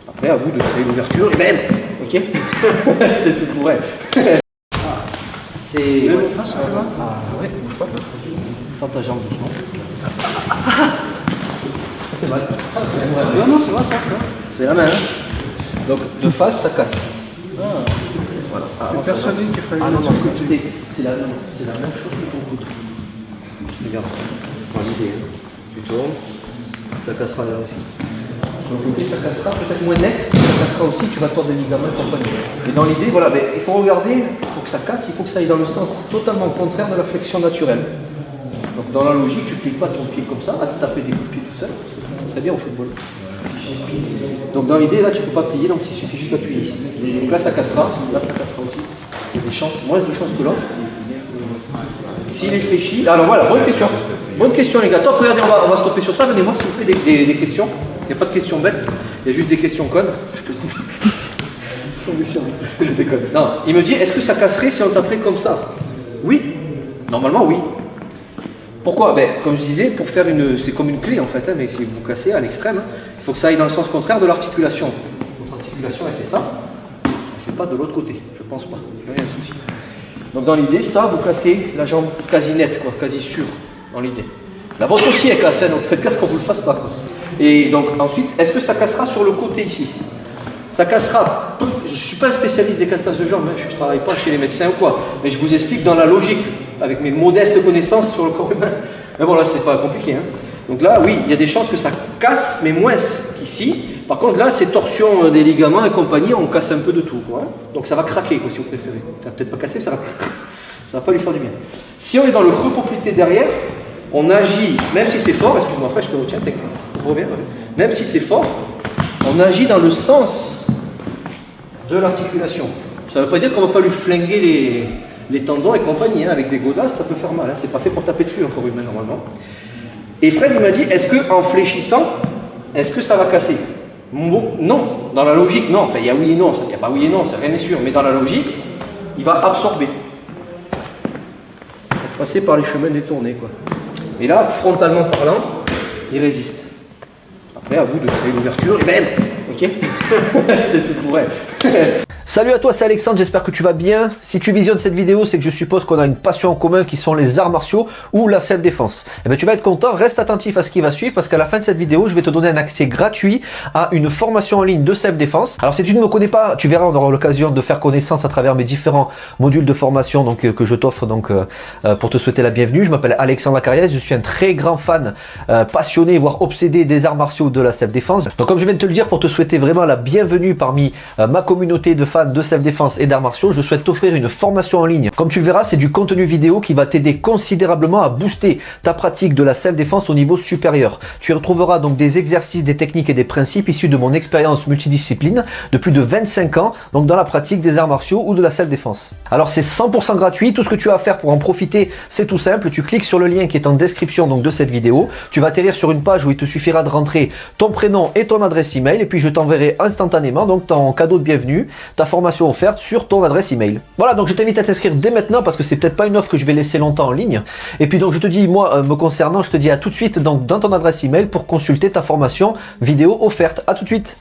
Après, à vous de créer l'ouverture et même, ok. Espèce de bourrel. C'est. Ouais. Ah ouais, bouge pas. Tends ta jambe doucement. Ça fait mal. Non, non, c'est vrai, ça. C'est la main. Hein. Donc de face, ça casse. Ah. Voilà. T'es persuadé qu'il fallait non, mettre sur le côté. c'est la même chose que ton coude. Regarde. Voilà l'idée. Hein. Tu tournes, ça cassera là aussi. Donc côté, ça cassera peut-être moins net, ça cassera aussi, tu vas tordre les ligaments et compagnie. Et dans l'idée, voilà, mais il faut regarder, pour que ça casse, il faut que ça aille dans le sens totalement contraire de la flexion naturelle. Donc dans la logique, tu ne plies pas ton pied comme ça, à te taper des coups de pied tout seul, ça serait bien au football. Donc dans l'idée, là tu ne peux pas plier, donc il suffit juste d'appuyer ici. Donc là ça cassera aussi. Il y a des chances, moins de chances que l'autre. S'il est fléchi, alors voilà, bonne question. Bonne question les gars. Top, regardez, on va stopper sur ça. Donnez-moi s'il vous plaît des questions. Il n'y a pas de questions bêtes, il y a juste des questions connes. C'est tombé sur moi. Je déconne. Non, il me dit, est-ce que ça casserait si on t'appelait comme ça? Oui, normalement oui. Pourquoi? Ben, comme je disais, pour faire une. C'est comme une clé en fait, hein, mais si vous cassez à l'extrême, hein, il faut que ça aille dans le sens contraire de l'articulation. Votre articulation, elle fait ça, elle ne fait pas de l'autre côté, je pense pas. Il y a un souci. Donc dans l'idée, ça, vous cassez la jambe quasi nette, quoi, quasi sûre, dans l'idée. La vôtre aussi est cassée, donc faites gaffe qu'on ne vous le fasse pas. Quoi. Et donc ensuite, est-ce que ça cassera sur le côté ici? Ça cassera. Je ne suis pas un spécialiste des cassages de jambes, hein, je ne travaille pas chez les médecins ou quoi, mais je vous explique dans la logique, avec mes modestes connaissances sur le corps humain. Mais bon, là, c'est pas compliqué. Hein. Donc là, oui, il y a des chances que ça casse, mais moins qu'ici. Par contre, là, ces torsions des ligaments et compagnie, on casse un peu de tout. Quoi, hein. Donc ça va craquer, quoi, si vous préférez. Ça va peut-être pas casser, ça va pas lui faire du bien. Si on est dans le creux poplité derrière, on agit, même si c'est fort, excuse-moi, frère, je te retiens, t'inquiète, je reviens, même si c'est fort, on agit dans le sens de l'articulation. Ça ne veut pas dire qu'on ne va pas lui flinguer les tendons et compagnie, hein, avec des godasses, ça peut faire mal, hein, c'est pas fait pour taper dessus, un corps humain, normalement. Et Fred, il m'a dit, est-ce qu'en fléchissant, est-ce que ça va casser? Non, dans la logique, non, enfin, il y a oui et non, il n'y a pas oui et non, rien n'est sûr, mais dans la logique, il va absorber. Il va passer par les chemins détournés, quoi. Et là, frontalement parlant, il résiste. Après, à vous de créer l'ouverture et même, ok. Espèce de bourrel. Salut à toi, c'est Alexandre, j'espère que tu vas bien. Si tu visionnes cette vidéo, c'est que je suppose qu'on a une passion en commun qui sont les arts martiaux ou la self-défense. Et bien tu vas être content, reste attentif à ce qui va suivre parce qu'à la fin de cette vidéo, je vais te donner un accès gratuit à une formation en ligne de self-défense. Alors si tu ne me connais pas, tu verras, on aura l'occasion de faire connaissance à travers mes différents modules de formation donc, que je t'offre donc pour te souhaiter la bienvenue. Je m'appelle Alexandre Acariès, je suis un très grand fan, passionné, voire obsédé des arts martiaux de la self-défense. Donc comme je viens de te le dire, pour te souhaiter vraiment la bienvenue parmi ma communauté de fans de self-défense et d'arts martiaux, je souhaite t'offrir une formation en ligne. Comme tu le verras, c'est du contenu vidéo qui va t'aider considérablement à booster ta pratique de la self-défense au niveau supérieur. Tu y retrouveras donc des exercices, des techniques et des principes issus de mon expérience multidiscipline de plus de 25 ans, donc dans la pratique des arts martiaux ou de la self-défense. Alors c'est 100% gratuit, tout ce que tu as à faire pour en profiter, c'est tout simple, tu cliques sur le lien qui est en description donc de cette vidéo, tu vas atterrir sur une page où il te suffira de rentrer ton prénom et ton adresse email et puis je t'enverrai instantanément donc ton cadeau de bienvenue, ta formation offerte sur ton adresse email. Voilà, donc je t'invite à t'inscrire dès maintenant parce que c'est peut-être pas une offre que je vais laisser longtemps en ligne. Et puis donc je te dis, moi me concernant, je te dis à tout de suite donc dans ton adresse email pour consulter ta formation vidéo offerte. À tout de suite.